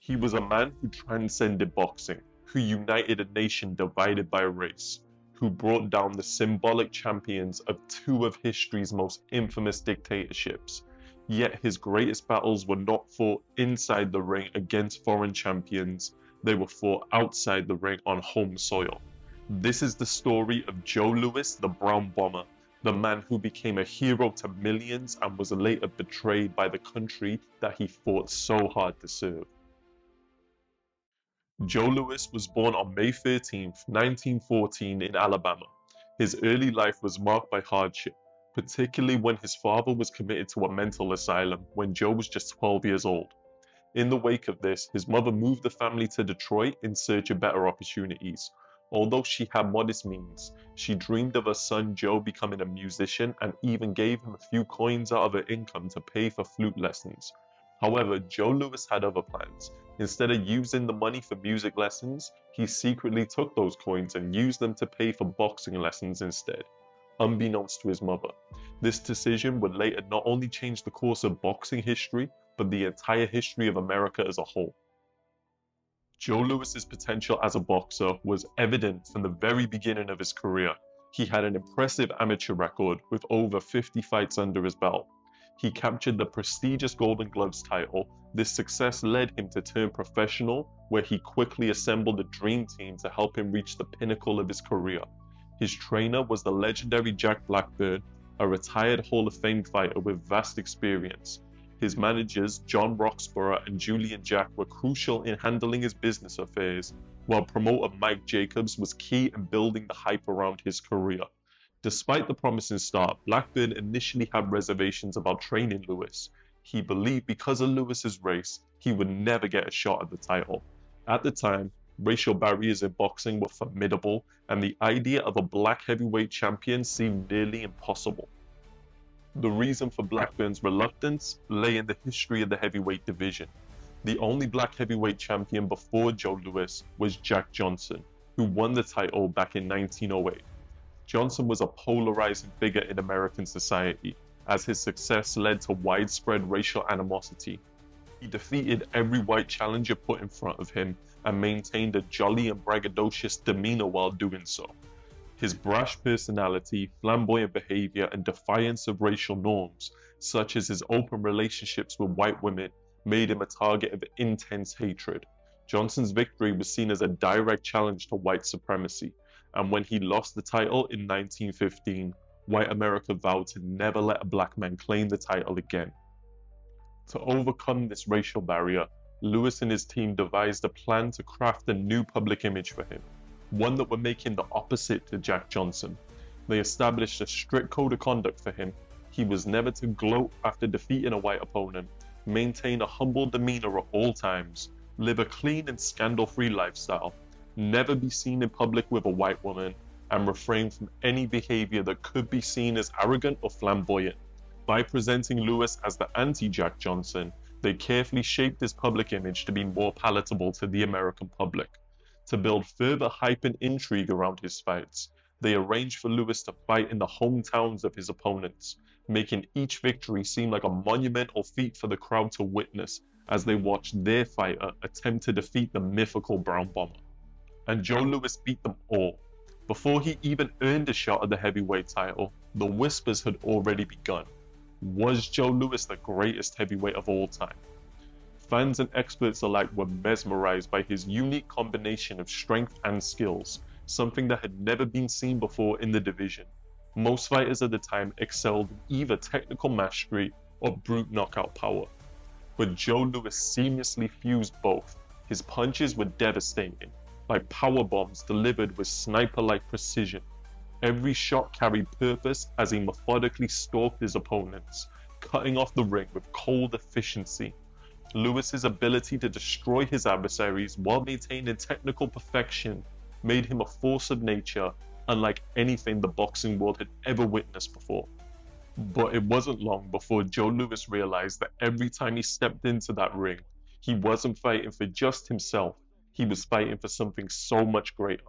He was a man who transcended boxing, who united a nation divided by race, who brought down the symbolic champions of two of history's most infamous dictatorships. Yet his greatest battles were not fought inside the ring against foreign champions, they were fought outside the ring on home soil. This is the story of Joe Louis, the Brown Bomber, the man who became a hero to millions and was later betrayed by the country that he fought so hard to serve. Joe Louis was born on May 13, 1914 in Alabama. His early life was marked by hardship, particularly when his father was committed to a mental asylum when Joe was just 12 years old. In the wake of this, his mother moved the family to Detroit in search of better opportunities. Although she had modest means, she dreamed of her son Joe becoming a musician and even gave him a few coins out of her income to pay for flute lessons. However, Joe Louis had other plans. Instead of using the money for music lessons, he secretly took those coins and used them to pay for boxing lessons instead, unbeknownst to his mother. This decision would later not only change the course of boxing history, but the entire history of America as a whole. Joe Louis's potential as a boxer was evident from the very beginning of his career. He had an impressive amateur record with over 50 fights under his belt. He captured the prestigious Golden Gloves title. This success led him to turn professional, where he quickly assembled a dream team to help him reach the pinnacle of his career. His trainer was the legendary Jack Blackburn, a retired Hall of Fame fighter with vast experience. His managers, John Roxborough and Julian Jack, were crucial in handling his business affairs, while promoter Mike Jacobs was key in building the hype around his career. Despite the promising start, Blackburn initially had reservations about training Louis. He believed because of Louis's race, he would never get a shot at the title. At the time, racial barriers in boxing were formidable, and the idea of a black heavyweight champion seemed nearly impossible. The reason for Blackburn's reluctance lay in the history of the heavyweight division. The only black heavyweight champion before Joe Louis was Jack Johnson, who won the title back in 1908. Johnson was a polarizing figure in American society, as his success led to widespread racial animosity. He defeated every white challenger put in front of him and maintained a jolly and braggadocious demeanor while doing so. His brash personality, flamboyant behavior, and defiance of racial norms, such as his open relationships with white women, made him a target of intense hatred. Johnson's victory was seen as a direct challenge to white supremacy, and when he lost the title in 1915, white America vowed to never let a black man claim the title again. To overcome this racial barrier, Louis and his team devised a plan to craft a new public image for him, one that would make him the opposite to Jack Johnson. They established a strict code of conduct for him. He was never to gloat after defeating a white opponent, maintain a humble demeanor at all times, live a clean and scandal-free lifestyle, never be seen in public with a white woman, and refrain from any behavior that could be seen as arrogant or flamboyant. By presenting Louis as the anti-Jack Johnson, they carefully shaped his public image to be more palatable to the American public. To build further hype and intrigue around his fights, they arranged for Louis to fight in the hometowns of his opponents, making each victory seem like a monumental feat for the crowd to witness as they watched their fighter attempt to defeat the mythical Brown Bomber. And Joe Louis beat them all. Before he even earned a shot at the heavyweight title, the whispers had already begun. Was Joe Louis the greatest heavyweight of all time? Fans and experts alike were mesmerized by his unique combination of strength and skills, something that had never been seen before in the division. Most fighters at the time excelled in either technical mastery or brute knockout power, but Joe Louis seamlessly fused both. His punches were devastating, like power bombs delivered with sniper-like precision. Every shot carried purpose as he methodically stalked his opponents, cutting off the ring with cold efficiency. Louis's ability to destroy his adversaries while maintaining technical perfection made him a force of nature unlike anything the boxing world had ever witnessed before. But it wasn't long before Joe Louis realized that every time he stepped into that ring, he wasn't fighting for just himself, he was fighting for something so much greater.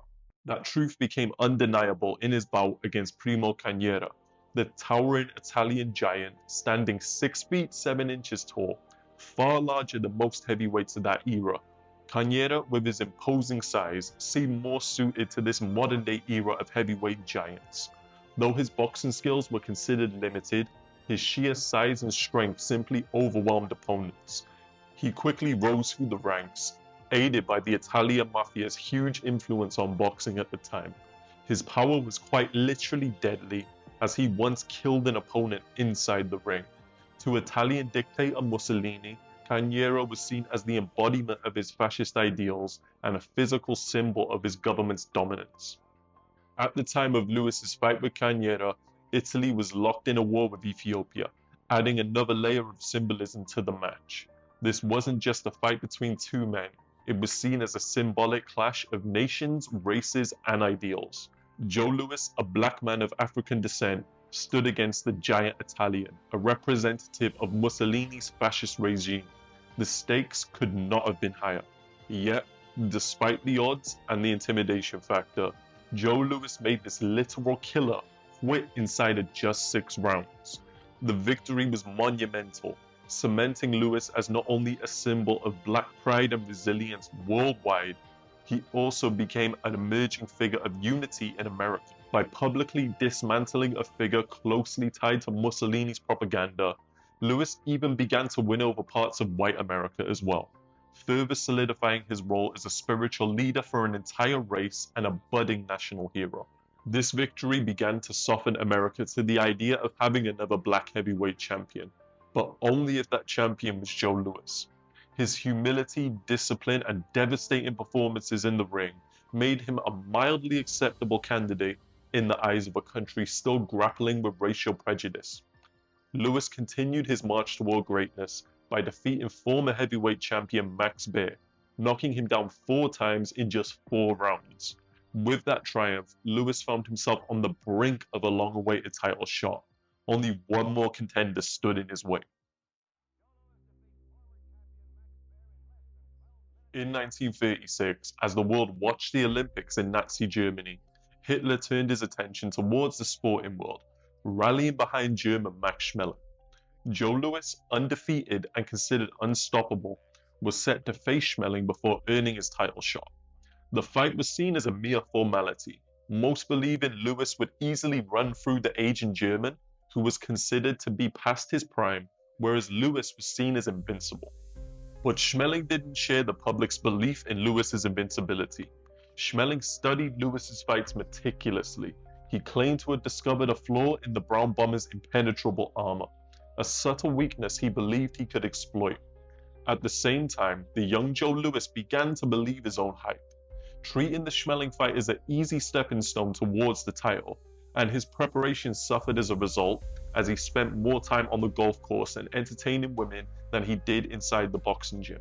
That truth became undeniable in his bout against Primo Canera, the towering Italian giant standing 6 feet 7 inches tall, Far larger than most heavyweights of that era, Canera, with his imposing size, seemed more suited to this modern-day era of heavyweight giants. Though his boxing skills were considered limited, his sheer size and strength simply overwhelmed opponents. He quickly rose through the ranks, aided by the Italian mafia's huge influence on boxing at the time. His power was quite literally deadly, as he once killed an opponent inside the ring. To Italian dictator Mussolini, Canera was seen as the embodiment of his fascist ideals and a physical symbol of his government's dominance. At the time of Lewis's fight with Canera, Italy was locked in a war with Ethiopia, adding another layer of symbolism to the match. This wasn't just a fight between two men, it was seen as a symbolic clash of nations, races, and ideals. Joe Louis, a black man of African descent, stood against the giant Italian, a representative of Mussolini's fascist regime. The stakes could not have been higher. Yet, despite the odds and the intimidation factor, Joe Louis made this literal killer quit inside of just 6 rounds. The victory was monumental, cementing Louis as not only a symbol of black pride and resilience worldwide, he also became an emerging figure of unity in America. By publicly dismantling a figure closely tied to Mussolini's propaganda, Louis even began to win over parts of white America as well, further solidifying his role as a spiritual leader for an entire race and a budding national hero. This victory began to soften America to the idea of having another black heavyweight champion, but only if that champion was Joe Louis. His humility, discipline, and devastating performances in the ring made him a mildly acceptable candidate in the eyes of a country still grappling with racial prejudice. Louis continued his march toward greatness by defeating former heavyweight champion Max Bear, knocking him down 4 times in just 4 rounds. With that triumph, Louis found himself on the brink of a long-awaited title shot. Only one more contender stood in his way. In 1936, as the world watched the Olympics in Nazi Germany, Hitler turned his attention towards the sporting world, rallying behind German Max Schmeling. Joe Louis, undefeated and considered unstoppable, was set to face Schmeling before earning his title shot. The fight was seen as a mere formality, most believing Louis would easily run through the aging German, who was considered to be past his prime, whereas Louis was seen as invincible. But Schmeling didn't share the public's belief in Louis's invincibility. Schmeling studied Louis's fights meticulously. He claimed to have discovered a flaw in the Brown Bomber's impenetrable armor, a subtle weakness he believed he could exploit. At the same time, the young Joe Louis began to believe his own hype, treating the Schmeling fight as an easy stepping stone towards the title, and his preparation suffered as a result, as he spent more time on the golf course and entertaining women than he did inside the boxing gym.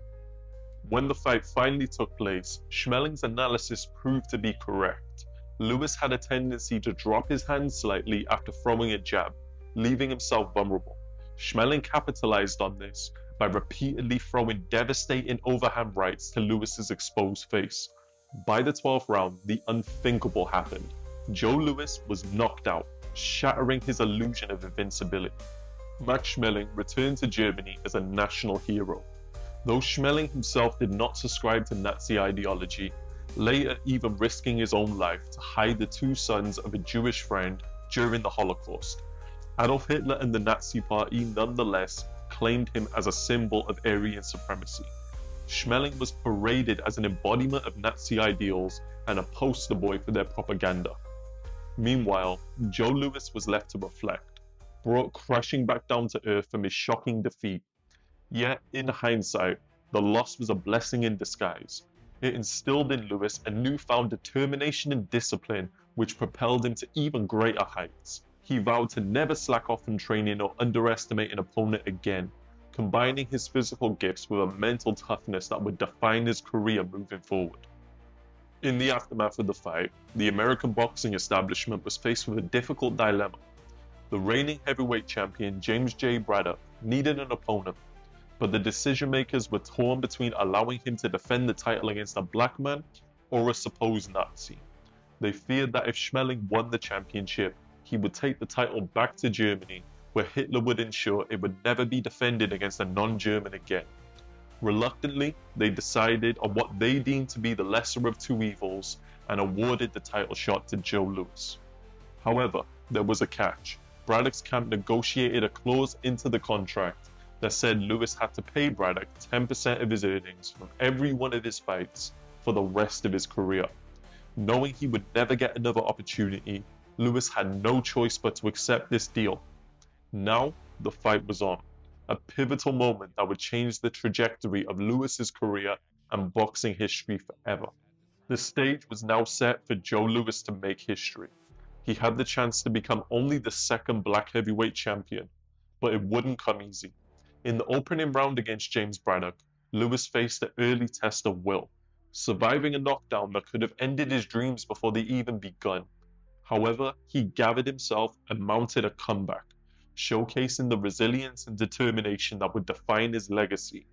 When the fight finally took place, Schmeling's analysis proved to be correct. Louis had a tendency to drop his hands slightly after throwing a jab, leaving himself vulnerable. Schmeling capitalized on this by repeatedly throwing devastating overhand rights to Louis's exposed face. By the 12th round, the unthinkable happened. Joe Louis was knocked out, shattering his illusion of invincibility. Max Schmeling returned to Germany as a national hero. Though Schmeling himself did not subscribe to Nazi ideology, later even risking his own life to hide the 2 sons of a Jewish friend during the Holocaust, Adolf Hitler and the Nazi Party nonetheless claimed him as a symbol of Aryan supremacy. Schmeling was paraded as an embodiment of Nazi ideals and a poster boy for their propaganda. Meanwhile, Joe Louis was left to reflect, brought crashing back down to earth from his shocking defeat. Yet, in hindsight, the loss was a blessing in disguise. It instilled in Louis a newfound determination and discipline which propelled him to even greater heights. He vowed to never slack off from training or underestimate an opponent again, combining his physical gifts with a mental toughness that would define his career moving forward. In the aftermath of the fight, the American boxing establishment was faced with a difficult dilemma. The reigning heavyweight champion James J. Braddock needed an opponent, but the decision makers were torn between allowing him to defend the title against a black man or a supposed Nazi. They feared that if Schmeling won the championship, he would take the title back to Germany, where Hitler would ensure it would never be defended against a non-German again. Reluctantly, they decided on what they deemed to be the lesser of two evils and awarded the title shot to Joe Louis. However, there was a catch. Braddock's camp negotiated a clause into the contract that said Louis had to pay Braddock 10% of his earnings from every one of his fights for the rest of his career. Knowing he would never get another opportunity, Louis had no choice but to accept this deal. Now, the fight was on, a pivotal moment that would change the trajectory of Louis's career and boxing history forever. The stage was now set for Joe Louis to make history. He had the chance to become only the second black heavyweight champion, but it wouldn't come easy. In the opening round against James Braddock, Louis faced an early test of will, surviving a knockdown that could have ended his dreams before they even begun. However, he gathered himself and mounted a comeback, showcasing the resilience and determination that would define his legacy.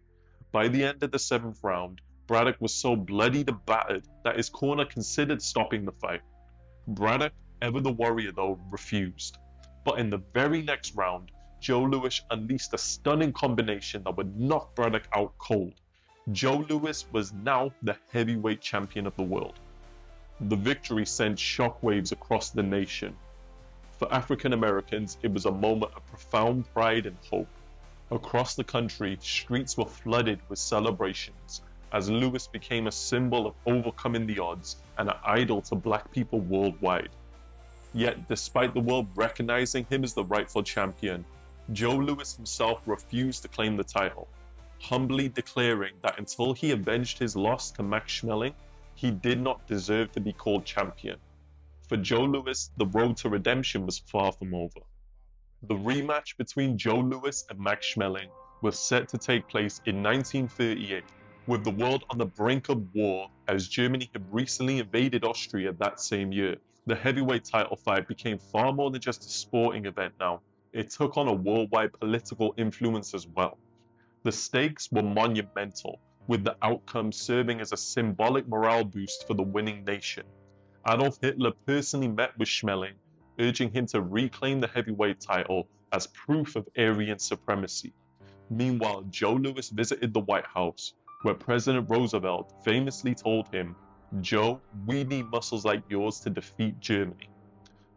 By the end of the 7th round, Braddock was so bloodied and battered that his corner considered stopping the fight. Braddock, ever the warrior though, refused. But in the very next round, Joe Louis unleashed a stunning combination that would knock Braddock out cold. Joe Louis was now the heavyweight champion of the world. The victory sent shockwaves across the nation. For African Americans, it was a moment of profound pride and hope. Across the country, streets were flooded with celebrations as Louis became a symbol of overcoming the odds and an idol to black people worldwide. Yet, despite the world recognizing him as the rightful champion, Joe Louis himself refused to claim the title, humbly declaring that until he avenged his loss to Max Schmeling, he did not deserve to be called champion. For Joe Louis, the road to redemption was far from over. The rematch between Joe Louis and Max Schmeling was set to take place in 1938, with the world on the brink of war as Germany had recently invaded Austria that same year. The heavyweight title fight became far more than just a sporting event now. It took on a worldwide political influence as well. The stakes were monumental, with the outcome serving as a symbolic morale boost for the winning nation. Adolf Hitler personally met with Schmeling, urging him to reclaim the heavyweight title as proof of Aryan supremacy. Meanwhile, Joe Louis visited the White House, where President Roosevelt famously told him, "Joe, we need muscles like yours to defeat Germany."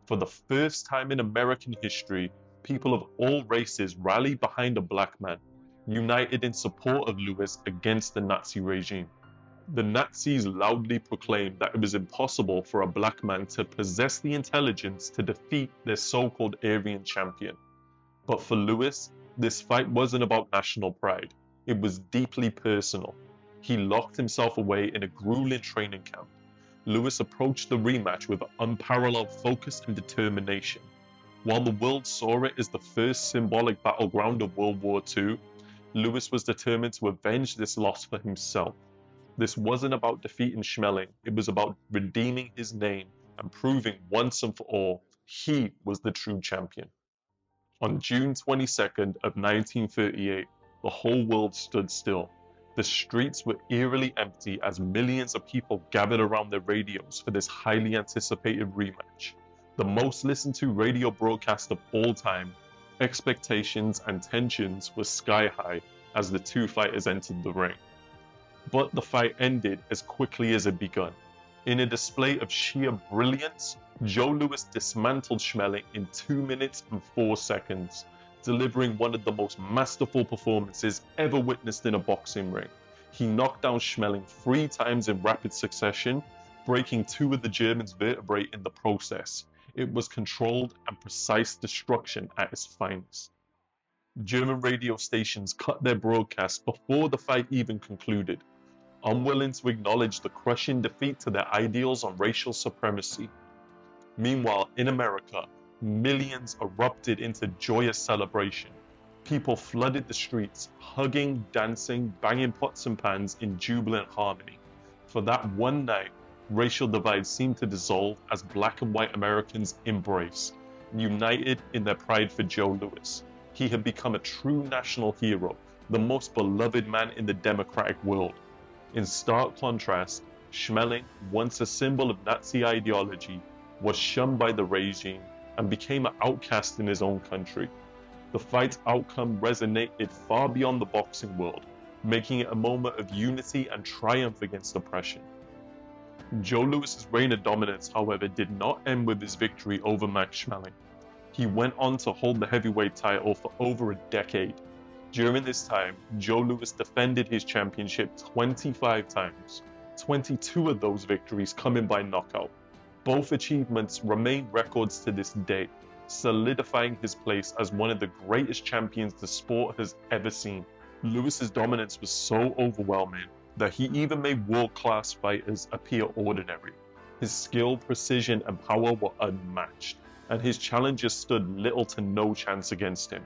For the first time in American history, people of all races rallied behind a black man, united in support of Louis against the Nazi regime. The Nazis loudly proclaimed that it was impossible for a black man to possess the intelligence to defeat their so-called Aryan champion. But for Louis, this fight wasn't about national pride. It was deeply personal. He locked himself away in a grueling training camp. Louis approached the rematch with unparalleled focus and determination. While the world saw it as the first symbolic battleground of World War II, Louis was determined to avenge this loss for himself. This wasn't about defeating Schmeling, it was about redeeming his name and proving once and for all he was the true champion. On June 22nd of 1938, the whole world stood still. The streets were eerily empty as millions of people gathered around their radios for this highly anticipated rematch. The most listened to radio broadcast of all time, expectations and tensions were sky high as the two fighters entered the ring. But the fight ended as quickly as it begun. In a display of sheer brilliance, Joe Louis dismantled Schmeling in 2 minutes and 4 seconds, delivering one of the most masterful performances ever witnessed in a boxing ring. He knocked down Schmeling 3 times in rapid succession, breaking 2 of the German's vertebrae in the process. It was controlled and precise destruction at its finest. German radio stations cut their broadcast before the fight even concluded, unwilling to acknowledge the crushing defeat to their ideals on racial supremacy. Meanwhile, in America, millions erupted into joyous celebration. People flooded the streets, hugging, dancing, banging pots and pans in jubilant harmony. For that one night, racial divides seemed to dissolve as black and white Americans embraced, united in their pride for Joe Louis. He had become a true national hero, the most beloved man in the democratic world. In stark contrast, Schmeling, once a symbol of Nazi ideology, was shunned by the regime and became an outcast in his own country. The fight's outcome resonated far beyond the boxing world, making it a moment of unity and triumph against oppression. Joe Louis's reign of dominance, however, did not end with his victory over Max Schmeling. He went on to hold the heavyweight title for over a decade. During this time, Joe Louis defended his championship 25 times, 22 of those victories coming by knockout. Both achievements remain records to this day, solidifying his place as one of the greatest champions the sport has ever seen. Louis's dominance was so overwhelming that he even made world-class fighters appear ordinary. His skill, precision, and power were unmatched, and his challengers stood little to no chance against him.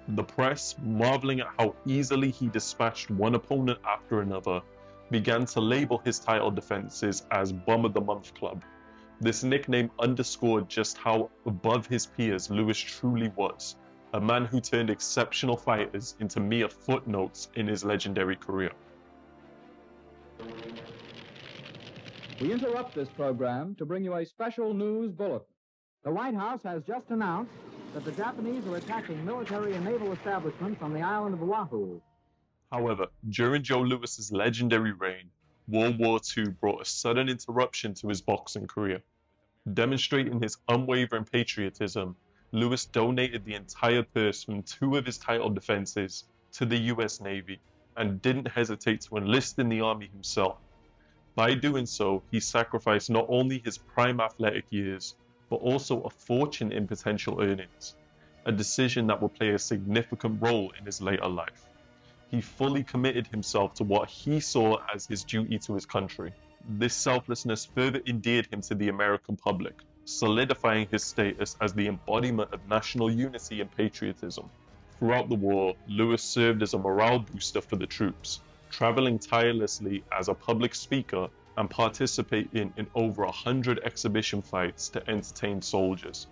The press, marveling at how easily he dispatched one opponent after another, began to label his title defenses as Bum of the Month Club. This nickname underscored just how above his peers Louis truly was, a man who turned exceptional fighters into mere footnotes in his legendary career. We interrupt this program to bring you a special news bulletin. The White House has just announced that the Japanese are attacking military and naval establishments on the island of Oahu. However, during Joe Louis's legendary reign, World War II brought a sudden interruption to his boxing career. Demonstrating his unwavering patriotism, Louis donated the entire purse from 2 of his title defenses to the US Navy and didn't hesitate to enlist in the Army himself. By doing so, he sacrificed not only his prime athletic years, but also a fortune in potential earnings, a decision that would play a significant role in his later life. He fully committed himself to what he saw as his duty to his country. This selflessness further endeared him to the American public, solidifying his status as the embodiment of national unity and patriotism. Throughout the war, Louis served as a morale booster for the troops, traveling tirelessly as a public speaker and participating in over 100 exhibition fights to entertain soldiers.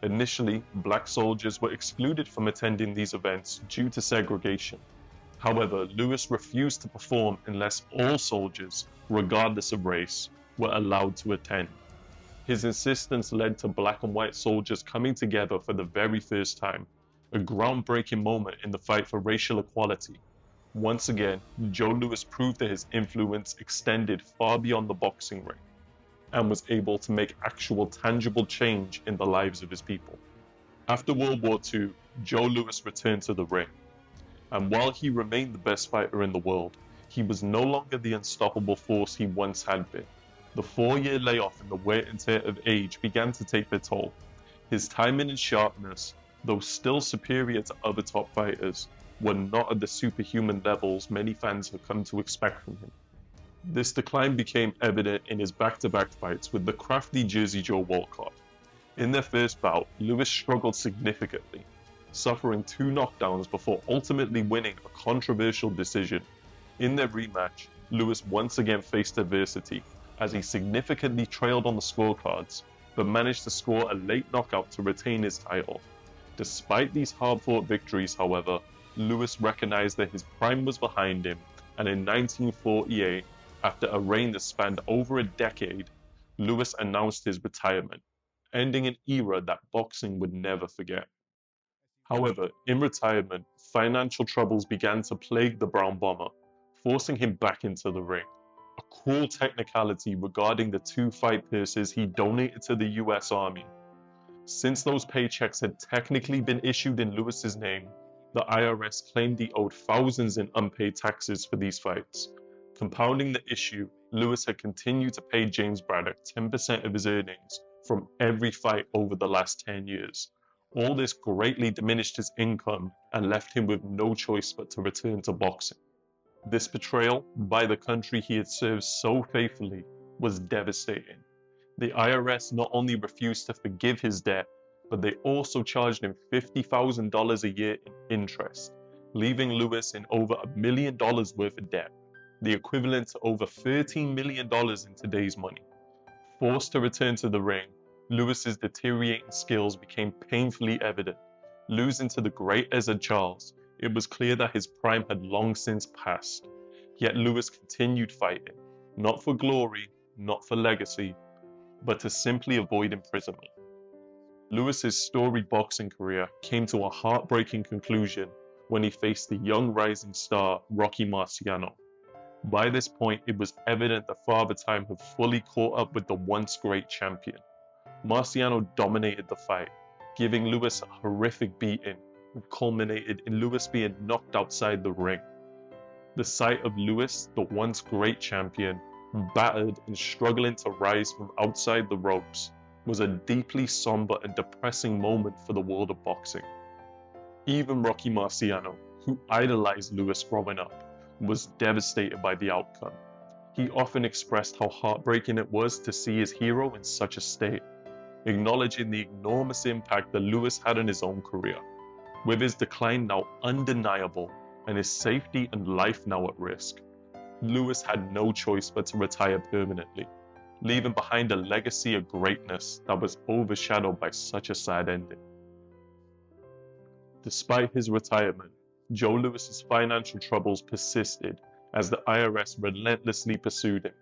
Initially, black soldiers were excluded from attending these events due to segregation. However, Louis refused to perform unless all soldiers, regardless of race, were allowed to attend. His insistence led to black and white soldiers coming together for the very first time, a groundbreaking moment in the fight for racial equality. Once again, Joe Louis proved that his influence extended far beyond the boxing ring and was able to make actual tangible change in the lives of his people. After World War II, Joe Louis returned to the ring. And while he remained the best fighter in the world, he was no longer the unstoppable force he once had been. The 4-year layoff and the wear and tear of age began to take their toll. His timing and sharpness, though still superior to other top fighters, were not at the superhuman levels many fans had come to expect from him. This decline became evident in his back-to-back fights with the crafty Jersey Joe Walcott. In their first bout, Louis struggled significantly, suffering 2 knockdowns before ultimately winning a controversial decision. In their rematch, Louis once again faced adversity as he significantly trailed on the scorecards, but managed to score a late knockout to retain his title. Despite these hard-fought victories, however, Louis recognized that his prime was behind him, and in 1948, after a reign that spanned over a decade, Louis announced his retirement, ending an era that boxing would never forget. However, in retirement, financial troubles began to plague the Brown Bomber, forcing him back into the ring. A cruel technicality regarding the 2 fight purses he donated to the US Army. Since those paychecks had technically been issued in Louis's name, the IRS claimed he owed thousands in unpaid taxes for these fights. Compounding the issue, Louis had continued to pay James Braddock 10% of his earnings from every fight over the last 10 years. All this greatly diminished his income and left him with no choice but to return to boxing. This betrayal by the country he had served so faithfully was devastating. The IRS not only refused to forgive his debt, but they also charged him $50,000 a year in interest, leaving Louis in over $1 million worth of debt, the equivalent to over $13 million in today's money. Forced to return to the ring, Louis's deteriorating skills became painfully evident. Losing to the great Ezra Charles, it was clear that his prime had long since passed. Yet Louis continued fighting, not for glory, not for legacy, but to simply avoid imprisonment. Lewis's storied boxing career came to a heartbreaking conclusion when he faced the young rising star Rocky Marciano. By this point, it was evident that Father Time had fully caught up with the once great champion. Marciano dominated the fight, giving Lewis a horrific beating, which culminated in Lewis being knocked outside the ring. The sight of Lewis, the once great champion, battered and struggling to rise from outside the ropes, was a deeply somber and depressing moment for the world of boxing. Even Rocky Marciano, who idolized Lewis growing up, was devastated by the outcome. He often expressed how heartbreaking it was to see his hero in such a state, acknowledging the enormous impact that Lewis had on his own career. With his decline now undeniable and his safety and life now at risk, Lewis had no choice but to retire permanently, leaving behind a legacy of greatness that was overshadowed by such a sad ending. Despite his retirement, Joe Lewis's financial troubles persisted as the IRS relentlessly pursued him.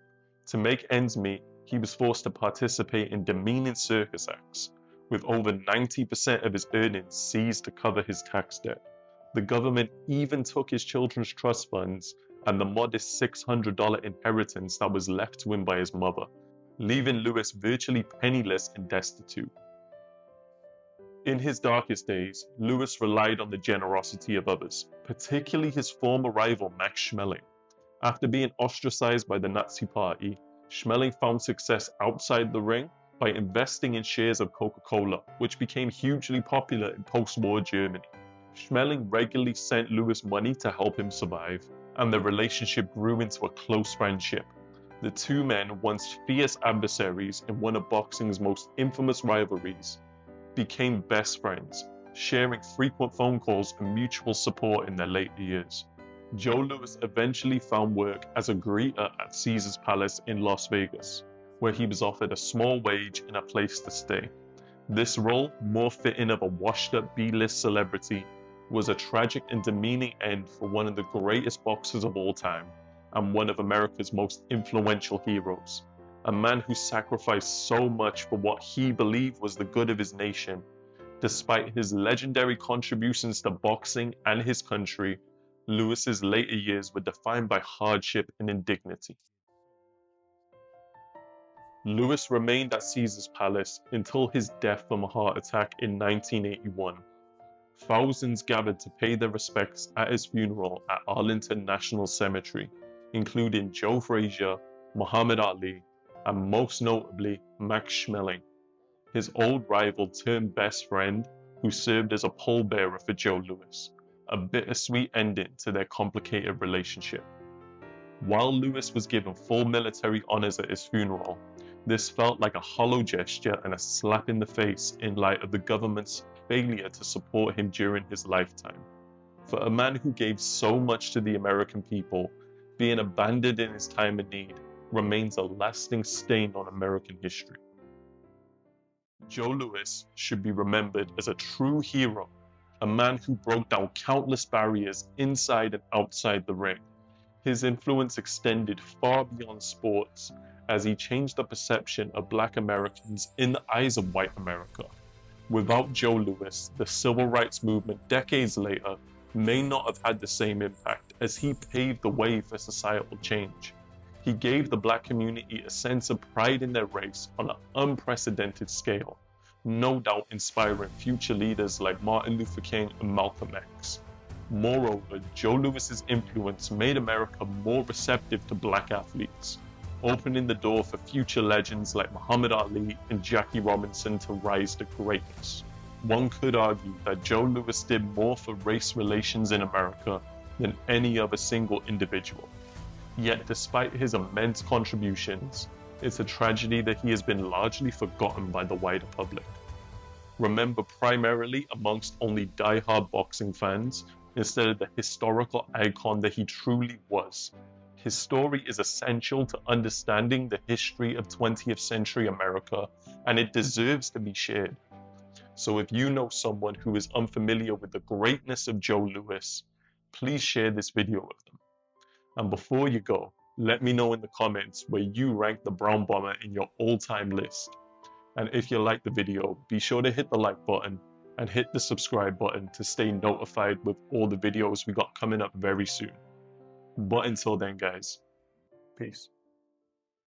To make ends meet, he was forced to participate in demeaning circus acts, with over 90% of his earnings seized to cover his tax debt. The government even took his children's trust funds and the modest $600 inheritance that was left to him by his mother, leaving Lewis virtually penniless and destitute. In his darkest days, Lewis relied on the generosity of others, particularly his former rival Max Schmeling. After being ostracized by the Nazi Party, Schmeling found success outside the ring by investing in shares of Coca-Cola, which became hugely popular in post-war Germany. Schmeling regularly sent Lewis money to help him survive, and their relationship grew into a close friendship. The two men, once fierce adversaries in one of boxing's most infamous rivalries, became best friends, sharing frequent phone calls and mutual support in their later years. Joe Lewis eventually found work as a greeter at Caesar's Palace in Las Vegas, where he was offered a small wage and a place to stay. This role, more fitting of a washed-up B-list celebrity, was a tragic and demeaning end for one of the greatest boxers of all time, and one of America's most influential heroes. A man who sacrificed so much for what he believed was the good of his nation. Despite his legendary contributions to boxing and his country, Lewis's later years were defined by hardship and indignity. Lewis remained at Caesar's Palace until his death from a heart attack in 1981. Thousands gathered to pay their respects at his funeral at Arlington National Cemetery, including Joe Frazier, Muhammad Ali, and most notably Max Schmeling, his old rival turned best friend who served as a pallbearer for Joe Lewis, a bittersweet ending to their complicated relationship. While Lewis was given full military honors at his funeral, this felt like a hollow gesture and a slap in the face in light of the government's failure to support him during his lifetime. For a man who gave so much to the American people, being abandoned in his time of need remains a lasting stain on American history. Joe Lewis should be remembered as a true hero, a man who broke down countless barriers inside and outside the ring. His influence extended far beyond sports as he changed the perception of Black Americans in the eyes of white America. Without Joe Lewis, the civil rights movement decades later may not have had the same impact, as he paved the way for societal change. He gave the Black community a sense of pride in their race on an unprecedented scale, no doubt inspiring future leaders like Martin Luther King and Malcolm X. Moreover, Joe Lewis's influence made America more receptive to Black athletes, opening the door for future legends like Muhammad Ali and Jackie Robinson to rise to greatness. One could argue that Joe Lewis did more for race relations in America than any other single individual. Yet despite his immense contributions, it's a tragedy that he has been largely forgotten by the wider public. Remembered primarily amongst only die-hard boxing fans, instead of the historical icon that he truly was. His story is essential to understanding the history of 20th century America, and it deserves to be shared. So if you know someone who is unfamiliar with the greatness of Joe Lewis, please share this video with them. And before you go, let me know in the comments where you rank the Brown Bomber in your all-time list. And if you like the video, be sure to hit the like button and hit the subscribe button to stay notified with all the videos we got coming up very soon. But until then, guys, peace.